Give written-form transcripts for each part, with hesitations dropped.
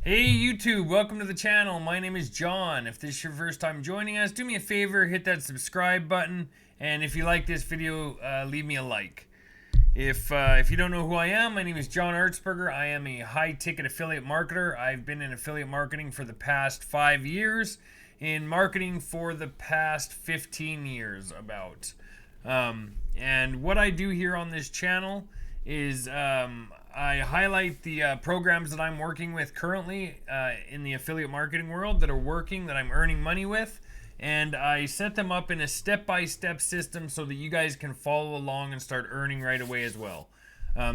Hey YouTube, welcome to the channel. My name is John. If this is your first time joining us, do me a favor, hit that subscribe button, and if you like this video, leave me a like. If you don't know who I am, my name is John Artsberger. I am a high-ticket affiliate marketer. I've been in affiliate marketing for the past 5 years, in marketing for the past 15 years about. And what I do here on this channel is I highlight the programs that I'm working with currently in the affiliate marketing world that are working, that I'm earning money with, and I set them up in a step-by-step system so that you guys can follow along and start earning right away as well.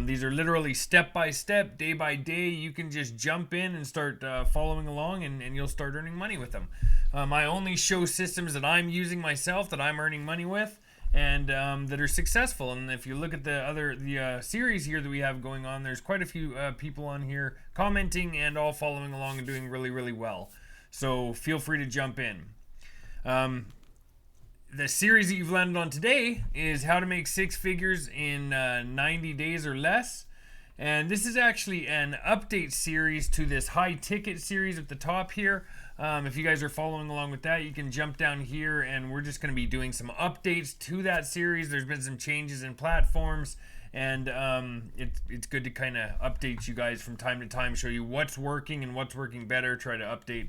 These are literally step-by-step, day-by-day. You can just jump in and start following along, and you'll start earning money with them. I only show systems that I'm using myself, that I'm earning money with, and that are successful. And if you look at the series here that we have going on, there's quite a few people on here commenting and all following along and doing really, really well. So feel free to jump in. The series that you've landed on today is how to make 6 figures in 90 days or less. And this is actually an update series to this high ticket series at the top here. If you guys are following along with that, you can jump down here, and we're just going to be doing some updates to that series. There's been some changes in platforms, and it's good to kind of update you guys from time to time, show you what's working and what's working better, try to update,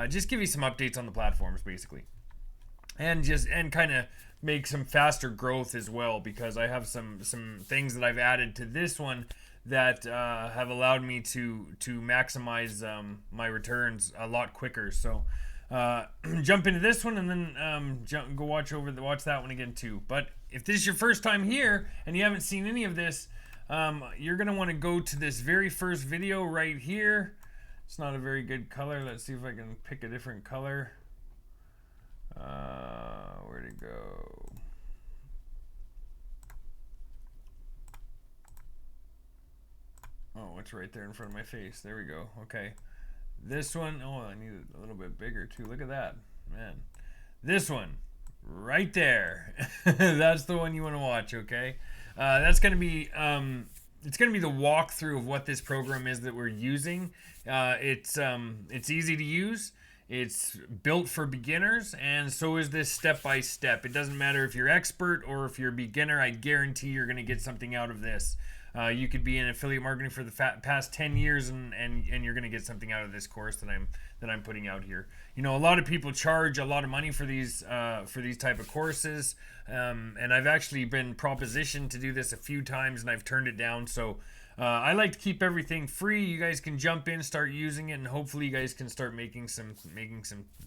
just give you some updates on the platforms basically. And kind of make some faster growth as well, because I have some things that I've added to this one that have allowed me to maximize my returns a lot quicker. So jump into this one, and then go watch that one again too. But if this is your first time here and you haven't seen any of this, you're gonna want to go to this very first video right here. It's not a very good color. Let's see if I can pick a different color. Where'd it go? Oh, it's right there in front of my face. There we go. Okay. This one, oh, I need it a little bit bigger too. Look at that, man. This one, right there. That's the one you want to watch, okay? That's going to be, it's going to be the walkthrough of what this program is that we're using. It's easy to use. It's built for beginners, and so is this step by step. It doesn't matter if you're expert or if you're a beginner. I guarantee you're going to get something out of this. You could be in affiliate marketing for the past 10 years, and you're going to get something out of this course that I'm putting out here. You know, a lot of people charge a lot of money for these type of courses, and I've actually been propositioned to do this a few times, and I've turned it down. So I like to keep everything free. You guys can jump in, start using it, and hopefully you guys can start making some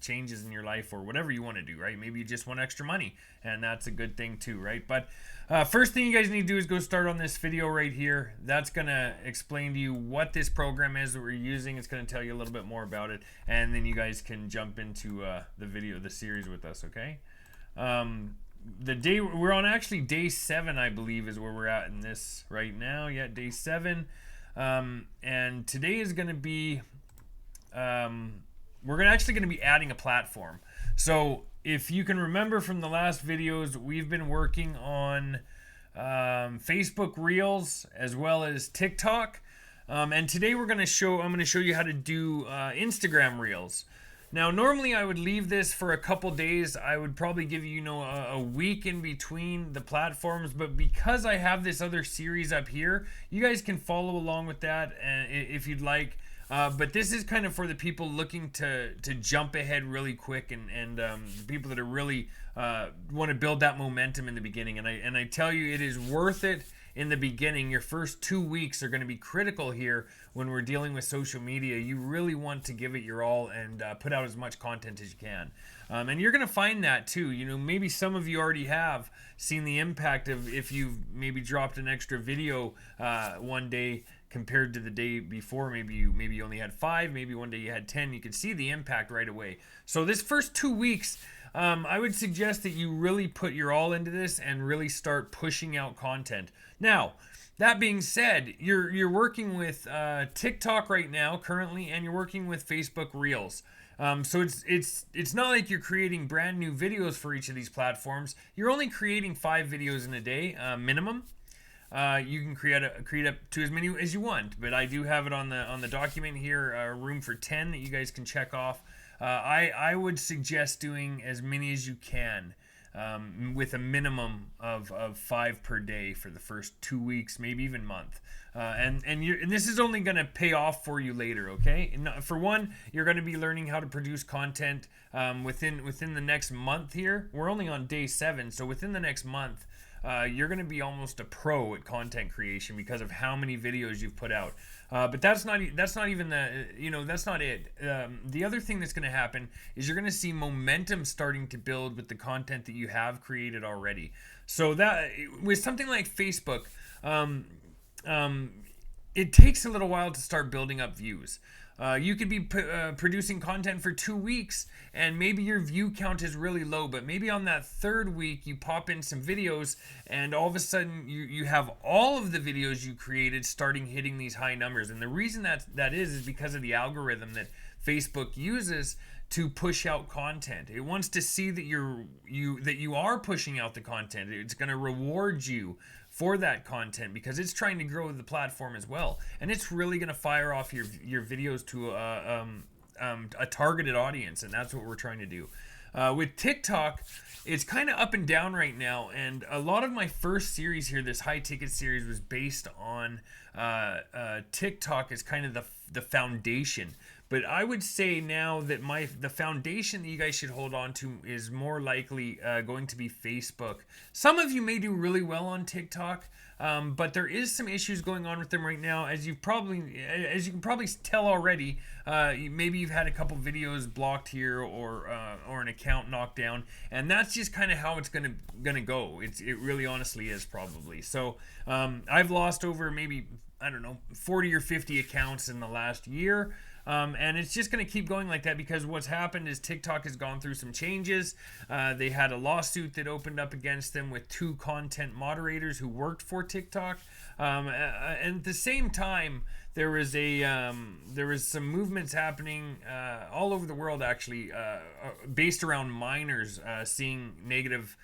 changes in your life, or whatever you want to do, right? Maybe you just want extra money, and that's a good thing too, right? But first thing you guys need to do is go start on this video right here. That's going to explain to you what this program is that we're using. It's going to tell you a little bit more about it, and then you guys can jump into the series with us, okay? The day we're on, actually day 7, I believe, is where we're at in this right now. Yeah, day 7. And today is going to be we're actually going to be adding a platform. So if you can remember from the last videos, we've been working on Facebook Reels as well as TikTok, and today I'm going to show you how to do Instagram Reels. Now, normally I would leave this for a couple days. I would probably give you, a week in between the platforms, but because I have this other series up here, you guys can follow along with that if you'd like. But this is kind of for the people looking to jump ahead really quick, and the people that are really want to build that momentum in the beginning. And I tell you, it is worth it. In the beginning, your first 2 weeks are going to be critical here when we're dealing with social media. You really want to give it your all and put out as much content as you can. And you're going to find that too. Maybe some of you already have seen the impact of if you've maybe dropped an extra video one day compared to the day before. Maybe you only had 5, maybe one day you had 10. You can see the impact right away. So this first 2 weeks, I would suggest that you really put your all into this and really start pushing out content. Now, that being said, you're working with TikTok right now currently, and you're working with Facebook Reels. So it's not like you're creating brand new videos for each of these platforms. You're only creating 5 videos in a day minimum. you can create up to as many as you want. But I do have it on the document here, room for 10 that you guys can check off. I would suggest doing as many as you can. With a minimum of 5 per day for the first 2 weeks, maybe even month. And this is only going to pay off for you later, okay? And for one, you're going to be learning how to produce content within the next month here. We're only on day 7, so within the next month, you're going to be almost a pro at content creation because of how many videos you've put out. But that's not even that's not it. The other thing that's going to happen is you're going to see momentum starting to build with the content that you have created already. So that with something like Facebook, it takes a little while to start building up views. You could be producing content for 2 weeks and maybe your view count is really low, but maybe on that 3rd week you pop in some videos and all of a sudden you have all of the videos you created starting hitting these high numbers. And the reason that is because of the algorithm that Facebook uses to push out content. It wants to see that you are pushing out the content. It's going to reward you for that content because it's trying to grow the platform as well, and it's really going to fire off your videos to a targeted audience, and that's what we're trying to do. With TikTok, it's kind of up and down right now, and a lot of my first series here, this high ticket series, was based on TikTok as kind of the foundation. But I would say now that the foundation that you guys should hold on to is more likely going to be Facebook. Some of you may do really well on TikTok, but there is some issues going on with them right now. As you can probably tell already, maybe you've had a couple videos blocked here or an account knocked down, and that's just kind of how it's gonna go. It really honestly is probably. So I've lost over maybe 40 or 50 accounts in the last year. And it's just going to keep going like that because what's happened is TikTok has gone through some changes. They had a lawsuit that opened up against them with 2 content moderators who worked for TikTok. And at the same time, there was some movements happening all over the world, actually, based around minors seeing negative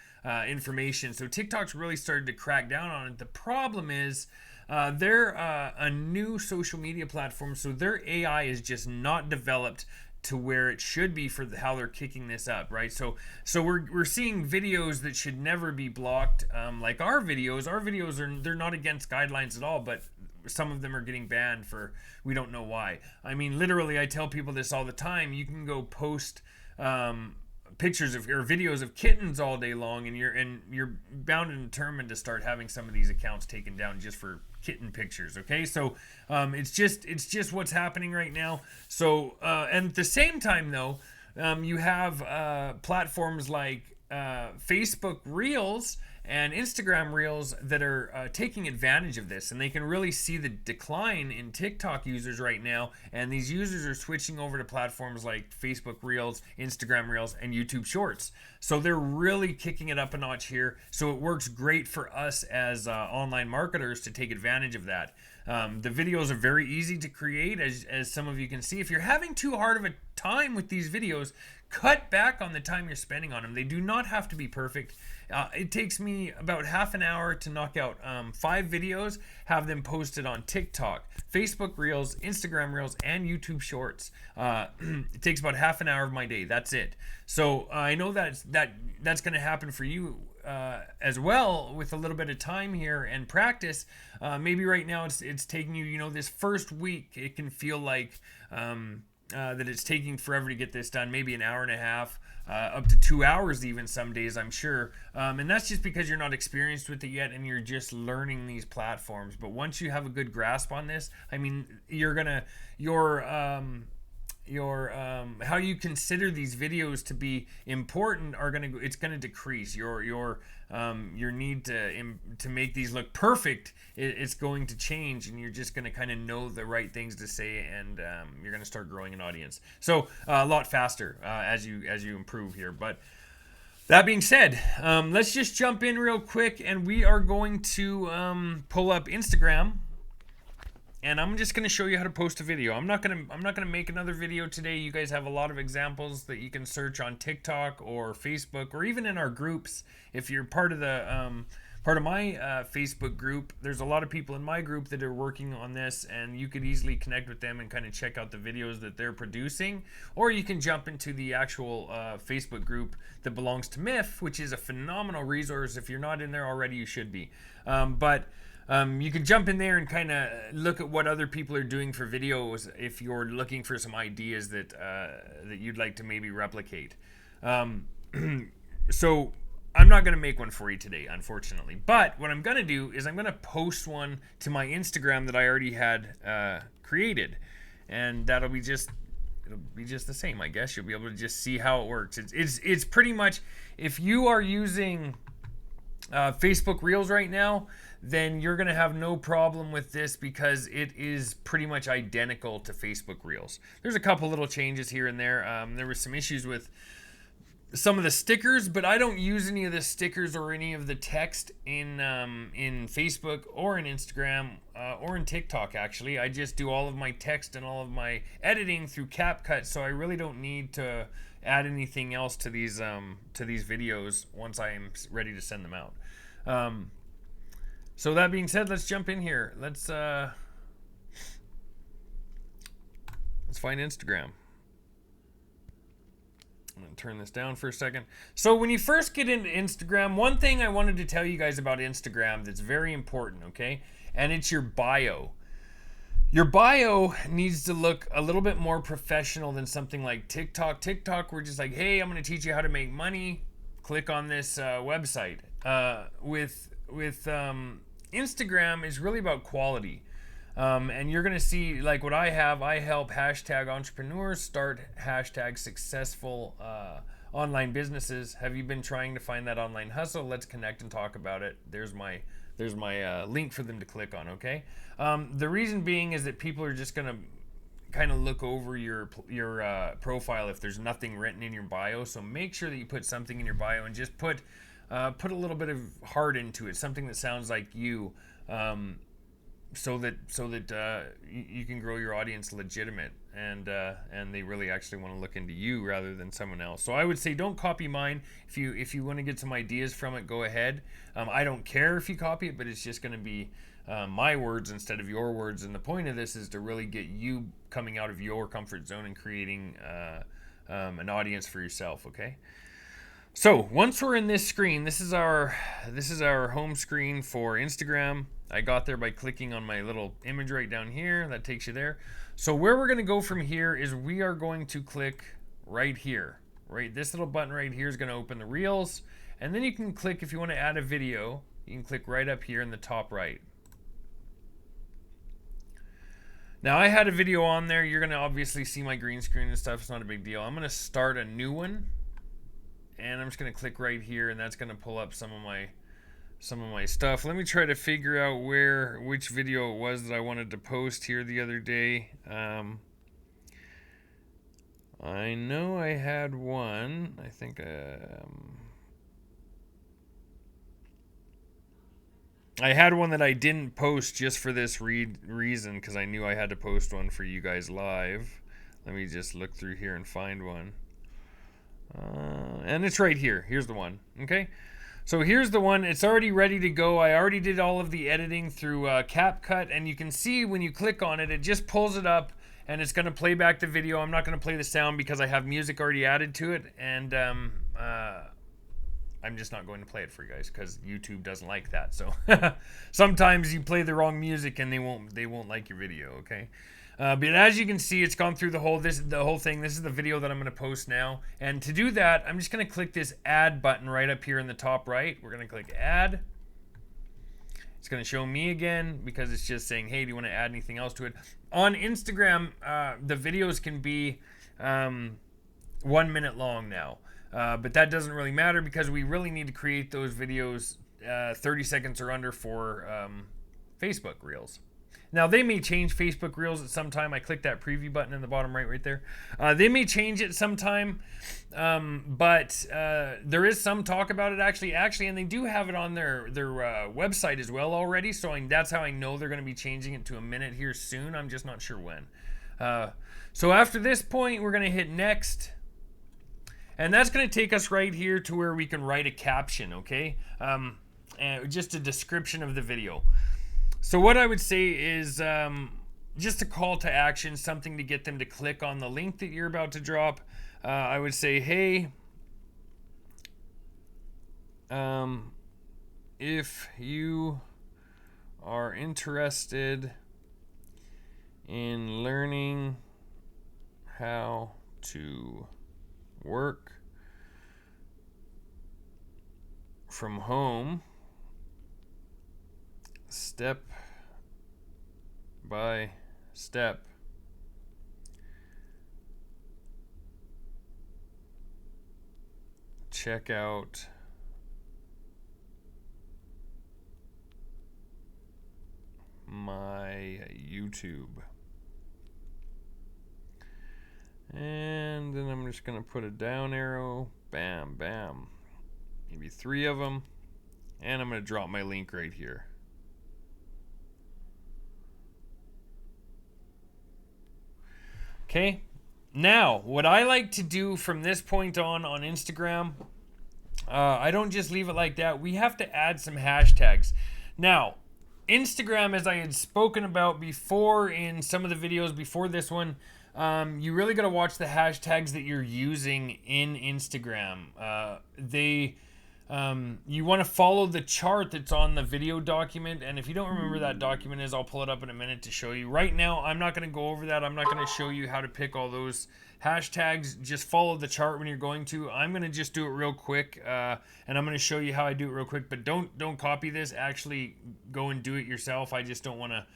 information. So TikTok's really started to crack down on it. The problem is, they're a new social media platform, so their AI is just not developed to where it should be for how they're kicking this up, right? So we're seeing videos that should never be blocked, like our videos. Our videos they're not against guidelines at all, but some of them are getting banned for we don't know why. I mean, literally, I tell people this all the time. You can go post pictures of or videos of kittens all day long, and you're bound and determined to start having some of these accounts taken down just for kitten pictures. Okay, so it's just what's happening right now. So and at the same time though, you have platforms like Facebook Reels and Instagram Reels that are taking advantage of this, and they can really see the decline in TikTok users right now, and these users are switching over to platforms like Facebook Reels, Instagram Reels, and YouTube Shorts. So they're really kicking it up a notch here, so it works great for us as online marketers to take advantage of that. The videos are very easy to create, as some of you can see. If you're having too hard of a time with these videos, cut back on the time you're spending on them. They do not have to be perfect. It takes me about half an hour to knock out 5 videos, have them posted on TikTok, Facebook Reels, Instagram Reels, and YouTube Shorts. It takes about half an hour of my day. That's it. So I know that's going to happen for you as well with a little bit of time here and practice. Maybe right now it's taking you, this first week, it can feel like that it's taking forever to get this done, maybe an hour and a half, up to 2 hours even some days, I'm sure. And that's just because you're not experienced with it yet and you're just learning these platforms. But once you have a good grasp on this, I mean, how you consider these videos to be important it's gonna decrease. Your need to make these look perfect, it's going to change, and you're just gonna kind of know the right things to say, and you're gonna start growing an audience. So a lot faster as you improve here. But that being said, let's just jump in real quick, and we are going to pull up Instagram. And I'm just going to show you how to post a video. I'm not going to make another video today. You guys have a lot of examples that you can search on TikTok or Facebook or even in our groups. If you're part of part of my Facebook group. There's a lot of people in my group that are working on this, and you could easily connect with them and kind of check out the videos that they're producing. Or you can jump into the actual Facebook group that belongs to MIF, which is a phenomenal resource. If you're not in there already, you should be. You can jump in there and kind of look at what other people are doing for videos if you're looking for some ideas that you'd like to maybe replicate. So I'm not going to make one for you today, unfortunately. But what I'm going to do is I'm going to post one to my Instagram that I already had created. And it'll be just the same, I guess. You'll be able to just see how it works. It's pretty much, if you are using Facebook Reels right now, then you're going to have no problem with this because it is pretty much identical to Facebook Reels. There's a couple little changes here and there. There was some issues with some of the stickers, but I don't use any of the stickers or any of the text in Facebook or in Instagram or in TikTok, actually. I just do all of my text and all of my editing through CapCut, so I really don't need to add anything else to these videos once I am ready to send them out. So that being said, let's jump in here. Let's find Instagram. I'm going to turn this down for a second. So when you first get into Instagram, one thing I wanted to tell you guys about Instagram that's very important, okay? And it's your bio. Your bio needs to look a little bit more professional than something like TikTok. TikTok, we're just like, hey, I'm going to teach you how to make money. Click on this website. With Instagram, is really about quality. And you're going to see, like what I have, I help hashtag entrepreneurs start hashtag successful online businesses. Have you been trying to find that online hustle? Let's connect and talk about it. There's my link for them to click on, okay? The reason being is that people are just going to kind of look over your profile if there's nothing written in your bio. So make sure that you put something in your bio and just put a little bit of heart into it, something that sounds like you. So that you can grow your audience legitimate and they really actually want to look into you rather than someone else. So I would say don't copy mine. If you want to get some ideas from it, go ahead. I don't care if you copy it, but it's just going to be my words instead of your words. And the point of this is to really get you coming out of your comfort zone and creating an audience for yourself. Okay. So once we're in this screen, this is our home screen for Instagram. I got there by clicking on my little image right down here. That takes you there. So where we're going to go from here is we are going to click right here. Right, this little button right here is going to open the Reels. And then you can click, if you want to add a video, you can click right up here in the top right. Now I had a video on there. You're going to obviously see my green screen and stuff. It's not a big deal. I'm going to start a new one. And I'm just going to click right here, and that's going to pull up some of my stuff. Let me try to figure out which video it was that I wanted to post here the other day. I know I had one. I think I had one that I didn't post just for this reason, because I knew I had to post one for you guys live. Let me just look through here and find one. And it's right here. Here's the one. Okay. So here's the one. It's already ready to go. I already did all of the editing through CapCut, and you can see when you click on it, it just pulls it up and it's going to play back the video. I'm not going to play the sound because I have music already added to it, and I'm just not going to play it for you guys because YouTube doesn't like that. So sometimes you play the wrong music and they won't like your video. Okay. But as you can see, it's gone through the whole thing. This is the video that I'm going to post now. And to do that, I'm just going to click this add button right up here in the top right. We're going to click add. It's going to show me again because it's just saying, hey, do you want to add anything else to it? On Instagram, the videos can be 1 minute long now. But that doesn't really matter because we really need to create those videos 30 seconds or under for Facebook Reels. Now, they may change Facebook Reels at some time. I clicked that preview button in the bottom right there. They may change it sometime, but there is some talk about it actually, and they do have it on their website as well already, so that's how I know they're going to be changing it to a minute here soon. I'm just not sure when. So after this point, we're going to hit next, and that's going to take us right here to where we can write a caption, okay? just a description of the video. So what I would say is just a call to action, something to get them to click on the link that you're about to drop. I would say, hey, if you are interested in learning how to work from home step by step, check out my YouTube. And then I'm just going to put a down arrow. Bam, bam. Maybe 3 of them. And I'm going to drop my link right here. Okay. Now, what I like to do from this point on Instagram, I don't just leave it like that. We have to add some hashtags. Now, Instagram, as I had spoken about before in some of the videos before this one, you really got to watch the hashtags that you're using in Instagram. You want to follow the chart that's on the video document, and if you don't remember that document is, I'll pull it up in a minute to show you. Right now, I'm not going to go over that. I'm not going to show you how to pick all those hashtags. Just follow the chart when you're going to. I'm going to just do it real quick, and I'm going to show you how I do it real quick. But don't copy this. Actually, go and do it yourself. I just don't want to.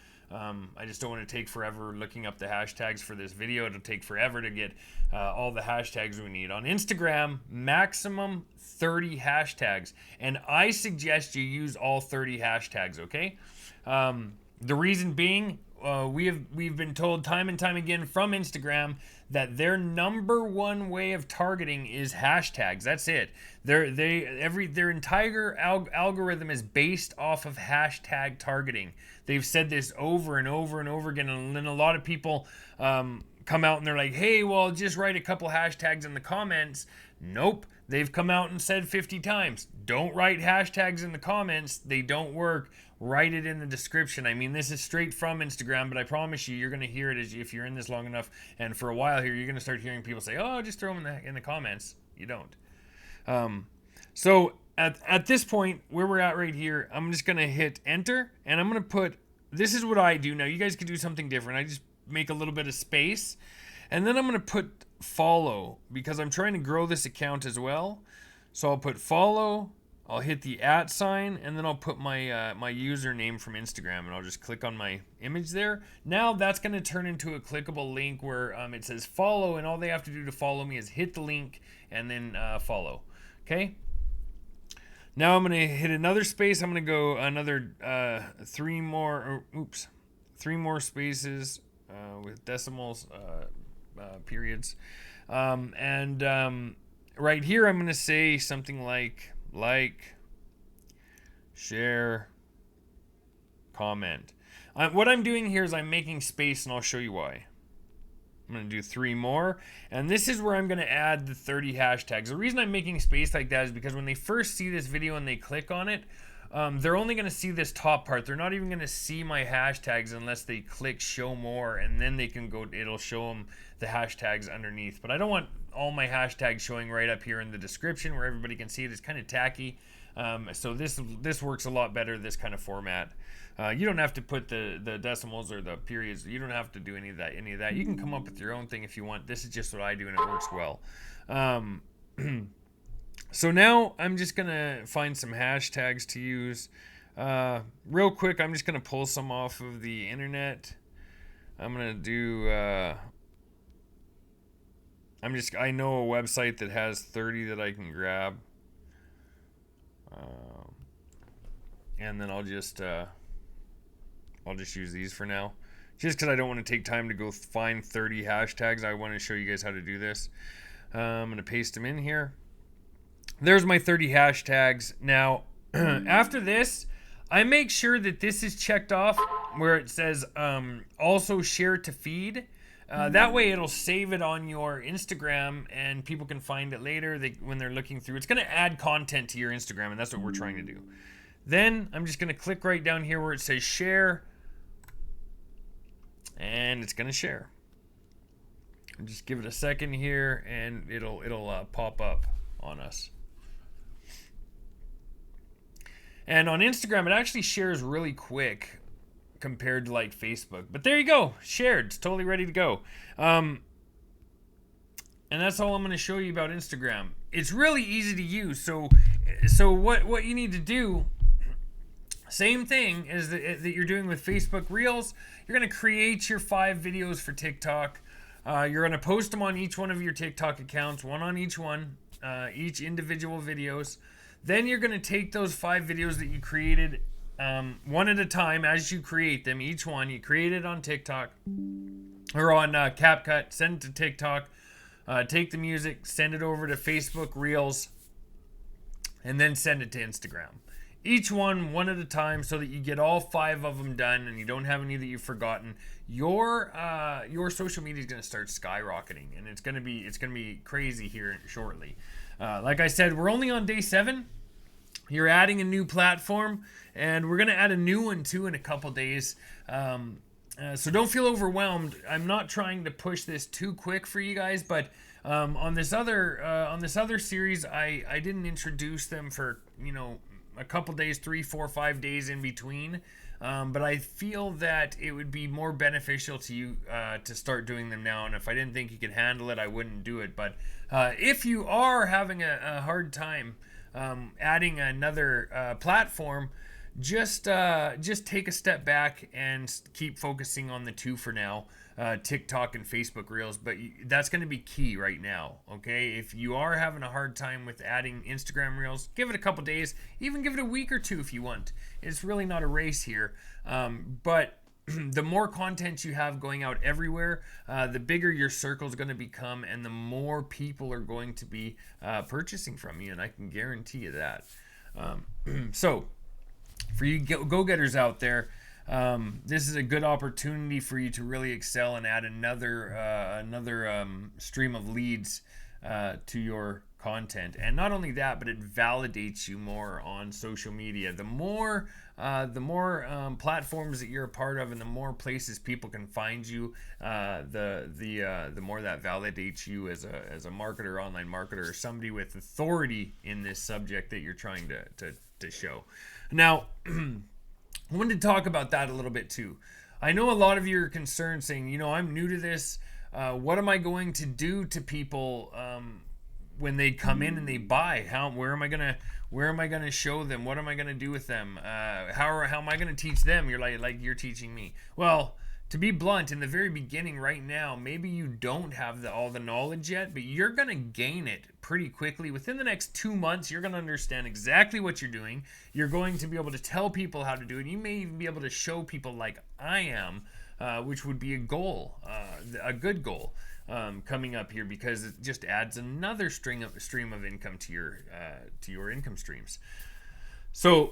Take forever looking up the hashtags for this video. It'll take forever to get all the hashtags we need. On Instagram, maximum 30 hashtags. And I suggest you use all 30 hashtags, okay? The reason being, we've been told time and time again from Instagram that their number one way of targeting is hashtags. That's it. Their entire algorithm is based off of hashtag targeting. They've said this over and over and over again, and then a lot of people come out and they're like, hey, well, just write a couple hashtags in the comments. Nope. They've come out and said 50 times, don't write hashtags in the comments. They don't work. Write it in the description. I mean, this is straight from Instagram, but I promise you, you're going to hear it if you're in this long enough. And for a while here, you're going to start hearing people say, oh, just throw them in the comments. You don't. So at this point, where we're at right here, I'm just going to hit enter, and I'm going to put, this is what I do. Now, you guys could do something different. I just make a little bit of space, and then I'm going to put follow, because I'm trying to grow this account as well. So I'll put follow, I'll hit the @ sign, and then I'll put my my username from Instagram, and I'll just click on my image there. Now that's going to turn into a clickable link where it says follow, and all they have to do to follow me is hit the link and then follow. Okay. Now I'm going to hit another space. I'm going to go another 3 more spaces with decimals, periods. Right here, I'm going to say something like, share, comment. What I'm doing here is I'm making space, and I'll show you why. I'm going to do 3 more, and this is where I'm going to add the 30 hashtags. The reason I'm making space like that is because when they first see this video and they click on it, they're only going to see this top part. They're not even going to see my hashtags unless they click show more, and then they can go, it'll show them the hashtags underneath. But I don't want all my hashtags showing right up here in the description where everybody can see it. It's kind of tacky. So this works a lot better, this kind of format. You don't have to put the decimals or the periods. You don't have to do any of that. You can come up with your own thing if you want. This is just what I do, and it works well. So now I'm just going to find some hashtags to use. Real quick, I'm just going to pull some off of the internet. I'm going to do... I know a website that has 30 that I can grab. And then I'll just use these for now. Just because I don't want to take time to go find 30 hashtags. I want to show you guys how to do this. I'm going to paste them in here. There's my 30 hashtags. Now, after this, I make sure that this is checked off where it says also share to feed. That way it'll save it on your Instagram and people can find it later when they're looking through. It's going to add content to your Instagram, and that's what we're trying to do. Then I'm just going to click right down here where it says share, and it's going to share. I'll just give it a second here, and it'll pop up on us. And on Instagram, it actually shares really quick compared to like Facebook. But there you go, shared. It's totally ready to go. And that's all I'm going to show you about Instagram. It's really easy to use. So what you need to do, same thing as that you're doing with Facebook Reels. You're going to create your 5 videos for TikTok. You're going to post them on each one of your TikTok accounts, one on each one, each individual videos. Then you're going to take those 5 videos that you created one at a time as you create them. Each one you created on TikTok or on CapCut, send it to TikTok, take the music, send it over to Facebook Reels, and then send it to Instagram. Each one at a time so that you get all 5 of them done and you don't have any that you've forgotten. Your social media is going to start skyrocketing, and it's going to be crazy here shortly. Like I said, we're only on day 7. You're adding a new platform, and we're going to add a new one too in a couple days. So don't feel overwhelmed. I'm not trying to push this too quick for you guys, but on this other series, I didn't introduce them for a couple days, 3, 4, 5 days in between. But I feel that it would be more beneficial to you to start doing them now. And if I didn't think you could handle it, I wouldn't do it. But if you are having a hard time adding another platform, just take a step back and keep focusing on the 2 for now, TikTok and Facebook Reels. But that's going to be key right now, okay? If you are having a hard time with adding Instagram Reels, give it a couple days, even give it a week or 2 if you want. It's really not a race here, but the more content you have going out everywhere, the bigger your circle is going to become, and the more people are going to be purchasing from you, and I can guarantee you that. So for you go-getters out there, this is a good opportunity for you to really excel and add another stream of leads to your content. And not only that, but it validates you more on social media. The more platforms that you're a part of, and the more places people can find you, the more that validates you as a marketer, online marketer, or somebody with authority in this subject that you're trying to show. Now, I wanted to talk about that a little bit too. I know a lot of you are concerned, saying, I'm new to this. What am I going to do to people when they come in and they buy? Where am I gonna show them? What am I gonna do with them? How am I gonna teach them? You're like you're teaching me. Well, to be blunt, in the very beginning right now, maybe you don't have all the knowledge yet, but you're going to gain it pretty quickly. Within the next 2 months, you're going to understand exactly what you're doing. You're going to be able to tell people how to do it. You may even be able to show people like I am, which would be a goal, a good goal coming up here, because it just adds another stream of income to your income streams. So,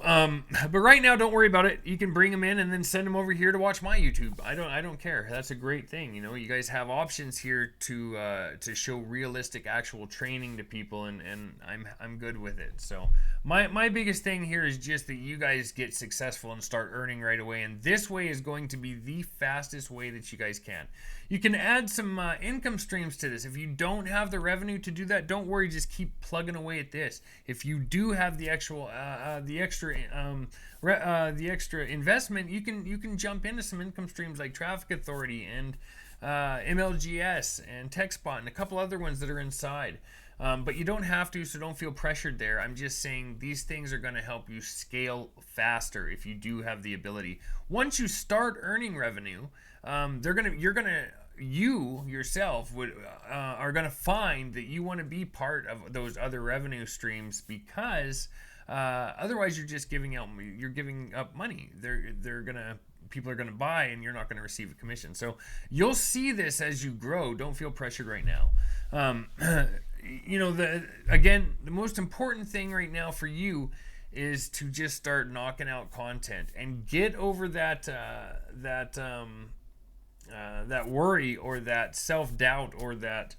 but right now, don't worry about it. You can bring them in and then send them over here to watch my YouTube. I don't care. That's a great thing. You guys have options here to show realistic, actual training to people, and I'm good with it. So my biggest thing here is just that you guys get successful and start earning right away. And this way is going to be the fastest way that you guys can. You can add some income streams to this. If you don't have the revenue to do that, don't worry. Just keep plugging away at this. If you do have the actual the extra investment, you can jump into some income streams like Traffic Authority and MLGS and TechSpot and a couple other ones that are inside. But you don't have to, so don't feel pressured there. I'm just saying these things are going to help you scale faster if you do have the ability. Once you start earning revenue, you yourself are gonna find that you want to be part of those other revenue streams, because otherwise you're just giving up money. People are gonna buy, and you're not gonna receive a commission. So you'll see this as you grow. Don't feel pressured right now. The most important thing right now for you is to just start knocking out content and get over that worry or that self-doubt or that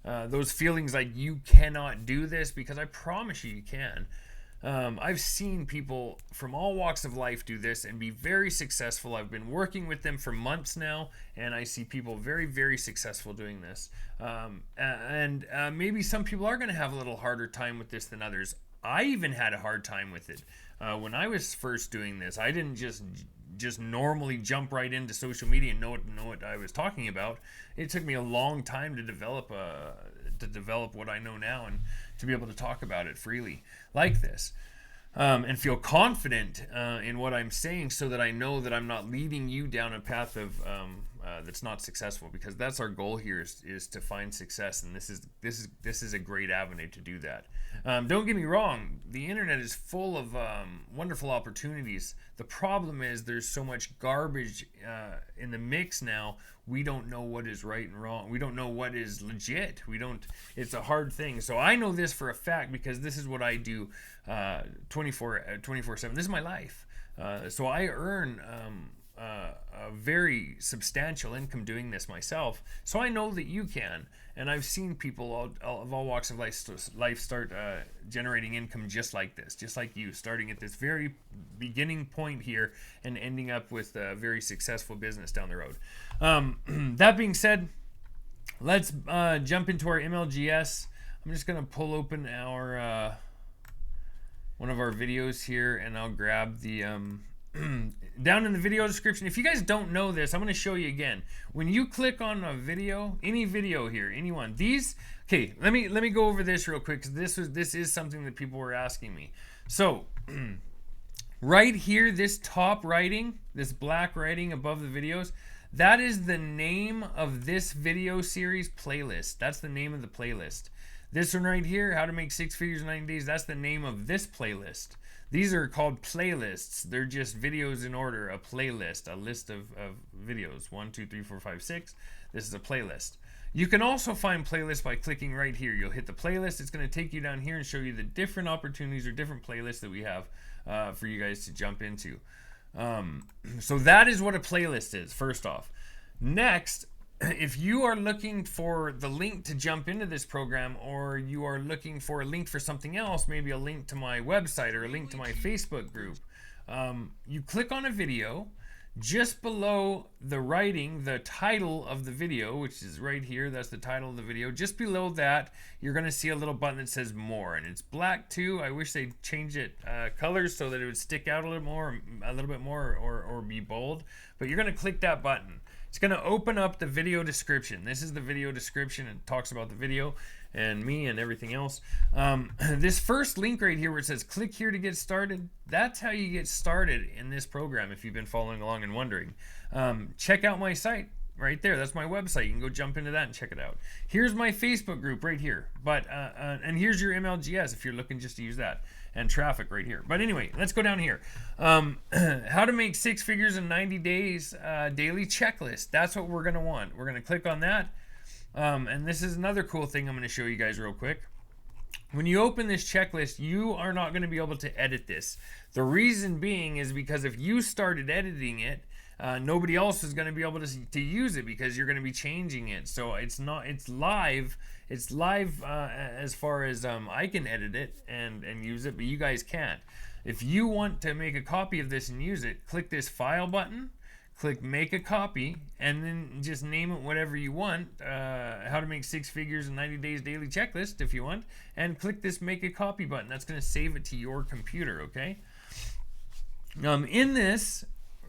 those feelings like you cannot do this, because I promise you can. I've seen people from all walks of life do this and be very successful. I've been working with them for months now, and I see people very, very successful doing this. Maybe some people are going to have a little harder time with this than others. I even had a hard time with it when I was first doing this. I didn't just normally jump right into social media and know what I was talking about. It took me a long time to develop what I know now and to be able to talk about it freely like this, and feel confident in what I'm saying, so that I know that I'm not leading you down a path of that's not successful, because that's our goal here is to find success, and this is a great avenue to do that. Don't get me wrong, the internet is full of wonderful opportunities. The problem is there's so much garbage in the mix now. We don't know what is right and wrong. We don't know what is legit. It's a hard thing. So I know this for a fact, because this is what I do 24/7. This is my life. So I earn a very substantial income doing this myself. So I know that you can. And I've seen people of all walks of life start generating income just like this, just like you, starting at this very beginning point here and ending up with a very successful business down the road. That being said, let's jump into our MLGS. I'm just going to pull open our one of our videos here, and I'll grab the down in the video description. If you guys don't know this, I'm going to show you again. When you click on a video, any video here, anyone, these, okay, let me go over this real quick, because this is something that people were asking me. So right here, this top writing, this black writing above the videos, that is the name of this video series playlist. That's the name of the playlist. This one right here, How to Make Six Figures in 90 Days, that's the name of this playlist. These are called playlists. They're just videos in order, a playlist, a list of videos. 1, 2, 3, 4, 5, 6. This is a playlist. You can also find playlists by clicking right here. You'll hit the playlist. It's going to take you down here and show you the different opportunities or different playlists that we have for you guys to jump into. So that is what a playlist is, first off. Next, if you are looking for the link to jump into this program, or you are looking for a link for something else, maybe a link to my website or a link to my Facebook group, you click on a video. Just below the writing, the title of the video, which is right here, that's the title of the video. Just below that, you're going to see a little button that says more, and it's black too. I wish they'd change it colors so that it would stick out a little bit more, or be bold. But you're going to click that button. It's going to open up the video description. This is the video description. It talks about the video and me and everything else. This first link right here where it says click here to get started, that's how you get started in this program if you've been following along and wondering. Check out my site right there. That's my website. You can go jump into that and check it out. Here's my Facebook group right here. And here's your MLGS if you're looking just to use that. And traffic right here. But anyway, let's go down here. How to make 6 figures in 90 days daily checklist. That's what we're going to want. We're going to click on that. And this is another cool thing I'm going to show you guys real quick. When you open this checklist, you are not going to be able to edit this. The reason being is because if you started editing it, nobody else is going to be able to use it, because you're going to be changing it. So it's live. It's live as far as I can edit it and use it, but you guys can't. If you want to make a copy of this and use it, click this file button, click make a copy, and then just name it whatever you want. How to make 6 figures in 90 days daily checklist if you want, and click this make a copy button. That's going to save it to your computer, okay? In this,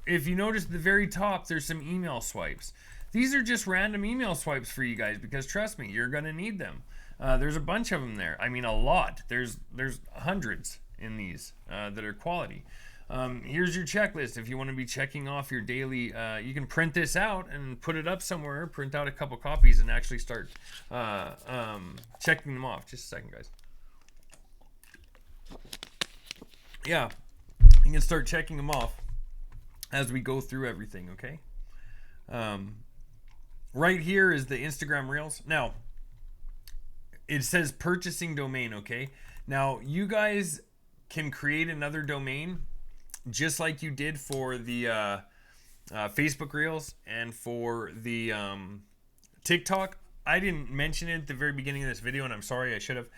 if you notice at the very top, there's some email swipes. These are just random email swipes for you guys, because trust me, you're going to need them. There's a bunch of them there. I mean, a lot. There's hundreds in these that are quality. Here's your checklist. If you want to be checking off your daily, you can print this out and put it up somewhere, print out a couple copies, and actually start checking them off. Just a second, guys. Yeah, you can start checking them off as we go through everything, okay? Right here is the Instagram Reels. Now, it says purchasing domain, okay? Now, you guys can create another domain just like you did for the Facebook Reels and for the TikTok. I didn't mention it at the very beginning of this video, and I'm sorry, I should have.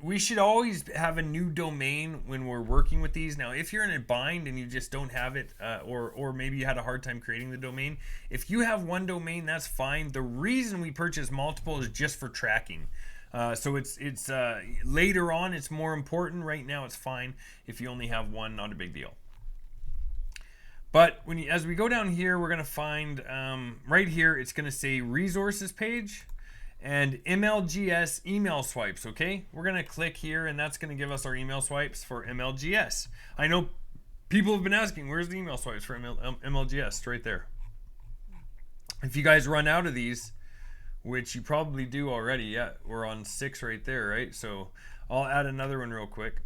We should always have a new domain when we're working with these. Now, if you're in a bind and you just don't have it, or maybe you had a hard time creating the domain, if you have one domain, that's fine. The reason we purchase multiple is just for tracking. So it's later on it's more important. Right now it's fine if you only have one, not a big deal. But as we go down here, we're going to find right here, it's going to say resources page and MLGS email swipes. Okay, we're going to click here, and that's going to give us our email swipes for MLGS. I know people have been asking, where's the email swipes for MLGS? It's right there. If you guys run out of these, which you probably do already, yeah, we're on 6 right there, right? So I'll add another one real quick.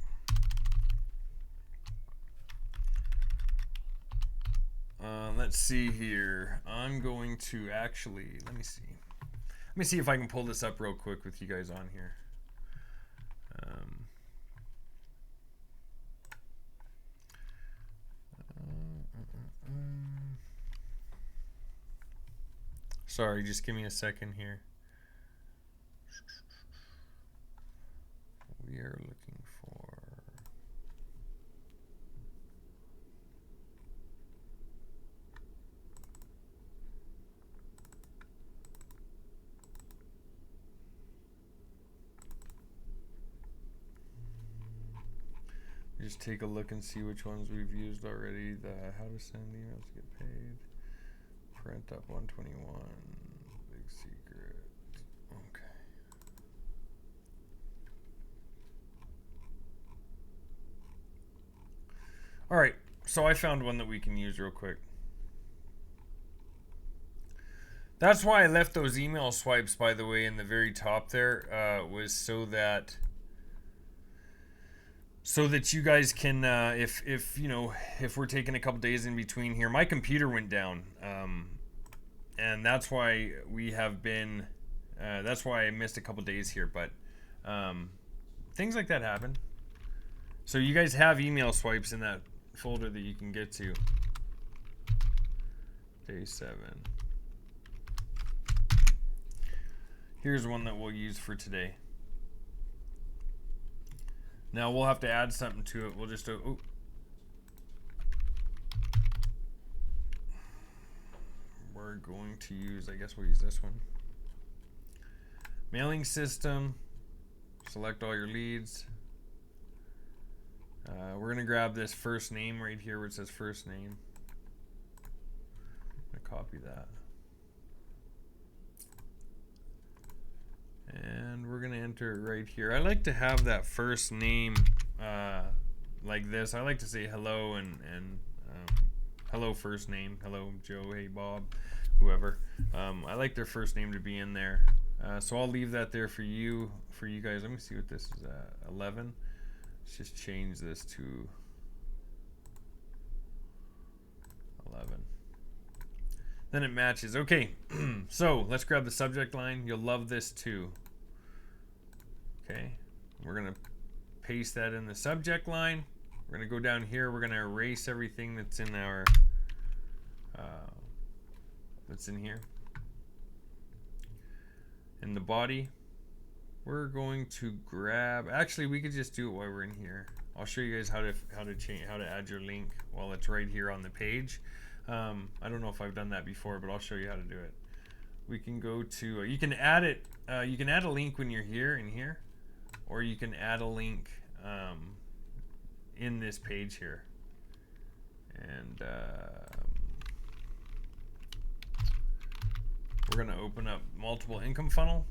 Let's see here. I'm going to actually, let me see if I can pull this up real quick with you guys on here. Sorry, just give me a second here. We are looking for... Just take a look and see which ones we've used already. The how to send emails to get paid. Print up 121. Big secret. Okay. All right. So I found one that we can use real quick. That's why I left those email swipes, by the way, in the very top there, was so that you guys can, if you know, if we're taking a couple days in between here. My computer went down, and that's why we have been, that's why I missed a couple days here, but things like that happen. So you guys have email swipes in that folder that you can get to. Day 7. Here's one that we'll use for today. Now we'll have to add something to it. We'll just do, we're going to use, I guess we'll use this one. Mailing system. Select all your leads. We're going to grab this first name right here where it says first name. I'm going to copy that. And we're going to enter it right here. I like to have that first name like this. I like to say hello and hello first name. Hello Joe, hey Bob, whoever. I like their first name to be in there. So I'll leave that there for you guys. Let me see what this is at. 11. Let's just change this to 11. Then it matches. Okay, so let's grab the subject line. You'll love this too. Okay, we're gonna paste that in the subject line. We're gonna go down here. We're gonna erase everything that's in our that's in here. In the body, we're going to grab. Actually, we could just do it while we're in here. I'll show you guys how to add your link while it's right here on the page. I don't know if I've done that before, but I'll show you how to do it. We can go to, you can add it, you can add a link when you're here in here, or you can add a link in this page here. And we're going to open up multiple income funnel.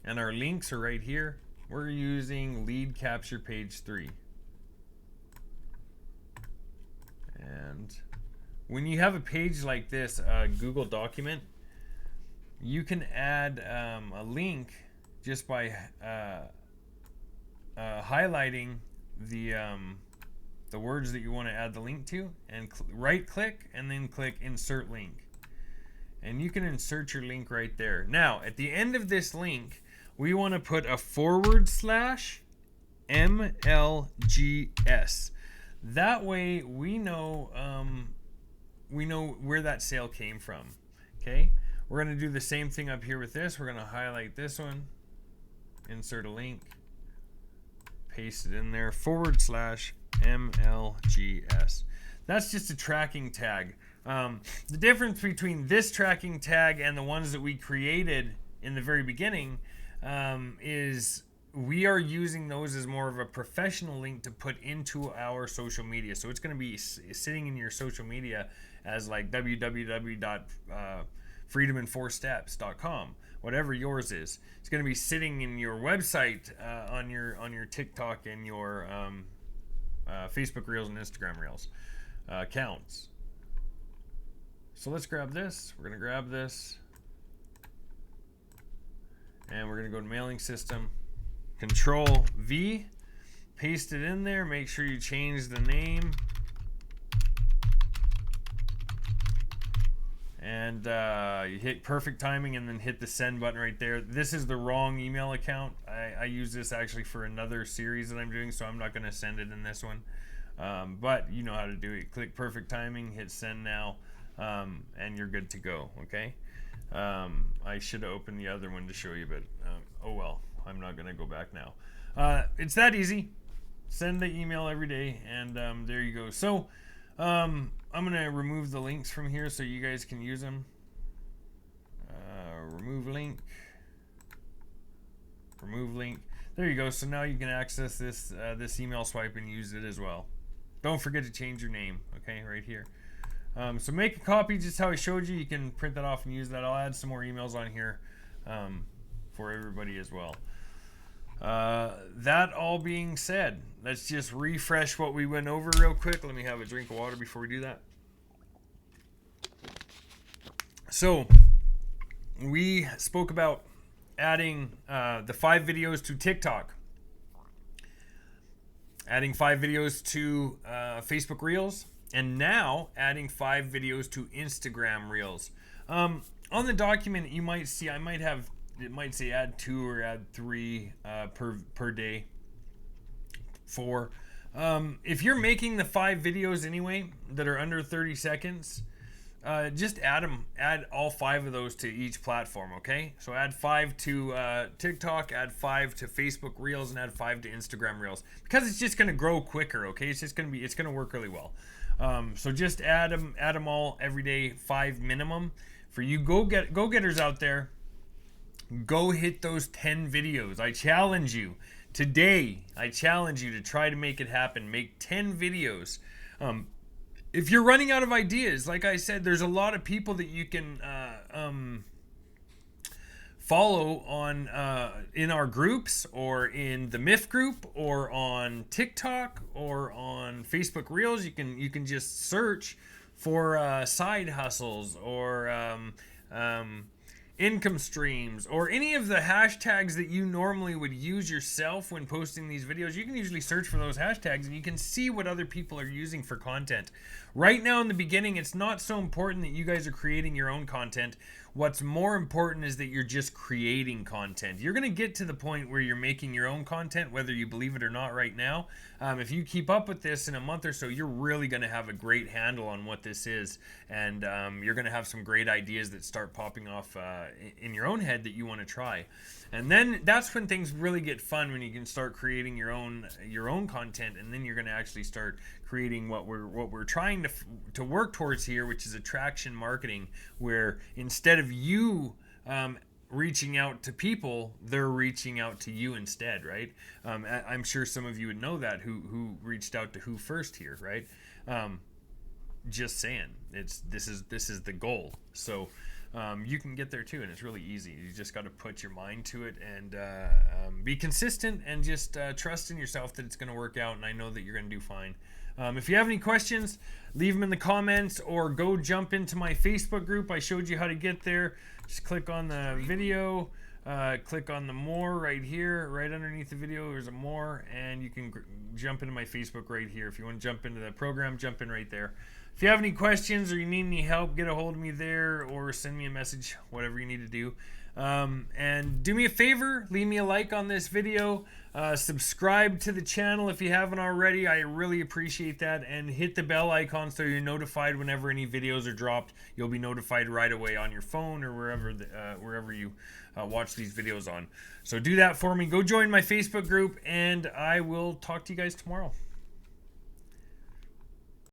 And our links are right here. We're using lead capture page 3. And when you have a page like this, a Google document, you can add a link just by highlighting the words that you want to add the link to, and right click and then click insert link. And you can insert your link right there. Now, at the end of this link, we want to put a /MLGS. That way we know where that sale came from. Okay, We're going to do the same thing up here with this. We're going to highlight this one, insert a link, paste it in there, /MLGS. That's just a tracking tag. The difference between this tracking tag and the ones that we created in the very beginning is we are using those as more of a professional link to put into our social media. So it's going to be sitting in your social media as like www.freedomin4steps.com, whatever yours is. It's going to be sitting in your website on your TikTok and your Facebook Reels and Instagram Reels accounts. So let's grab this. We're going to grab this. And we're going to go to mailing system. Control V. Paste it in there. Make sure you change the name. And you hit perfect timing and then hit the send button right there. This is the wrong email account. I use this actually for another series that I'm doing, so I'm not going to send it in this one. But you know how to do it. Click perfect timing, hit send now, and you're good to go, okay? I should have opened the other one to show you, but oh well. I'm not going to go back now. It's that easy. Send the email every day, and there you go. So I'm going to remove the links from here so you guys can use them. Remove link. Remove link. There you go. So now you can access this email swipe and use it as well. Don't forget to change your name, okay, right here. So make a copy just how I showed you. You can print that off and use that. I'll add some more emails on here for everybody as well. That all being said, let's just refresh what we went over real quick. Let me have a drink of water before we do that. So we spoke about adding the 5 videos to TikTok, adding 5 videos to Facebook Reels, and now adding 5 videos to Instagram Reels. On the document, you might see it might say add 2 or add 3 per day. 4. If you're making the 5 videos anyway that are under 30 seconds, just add all 5 of those to each platform, okay? So add 5 to TikTok, add 5 to Facebook Reels, and add 5 to Instagram Reels, because it's just going to grow quicker, okay? It's going to work really well. So just add them all every day, 5 minimum. For you go-getters out there, go hit those 10 videos. I challenge you today. I challenge you to try to make it happen. Make 10 videos. If you're running out of ideas, like I said, there's a lot of people that you can follow on in our groups, or in the MIF group, or on TikTok, or on Facebook Reels. You can just search for side hustles, or income streams, or any of the hashtags that you normally would use yourself when posting these videos. You can usually search for those hashtags and you can see what other people are using for content. Right now in the beginning, it's not so important that you guys are creating your own content. What's more important is that you're just creating content. You're going to get to the point where you're making your own content, whether you believe it or not right now. If you keep up with this in a month or so, you're really going to have a great handle on what this is. And you're going to have some great ideas that start popping off in your own head that you want to try. And then that's when things really get fun, when you can start creating your own content, and then you're going to actually start creating what we're trying to work towards here, which is attraction marketing, where instead of you reaching out to people, they're reaching out to you instead, right? I'm sure some of you would know that who reached out to who first here, right? Just saying, this is the goal. So you can get there too, and it's really easy. You just got to put your mind to it and be consistent, and just trust in yourself that it's going to work out. And I know that you're going to do fine. If you have any questions, leave them in the comments, or go jump into my Facebook group. I showed you how to get there. Just click on the video, click on the more right here, right underneath the video. There's a more, and you can jump into my Facebook right here. If you want to jump into the program, jump in right there. If you have any questions or you need any help, get a hold of me there, or send me a message, whatever you need to do. And do me a favor, leave me a like on this video. Subscribe to the channel if you haven't already. I really appreciate that. And hit the bell icon so you're notified whenever any videos are dropped. You'll be notified right away on your phone or wherever you watch these videos on. So do that for me. Go join my Facebook group, and I will talk to you guys tomorrow.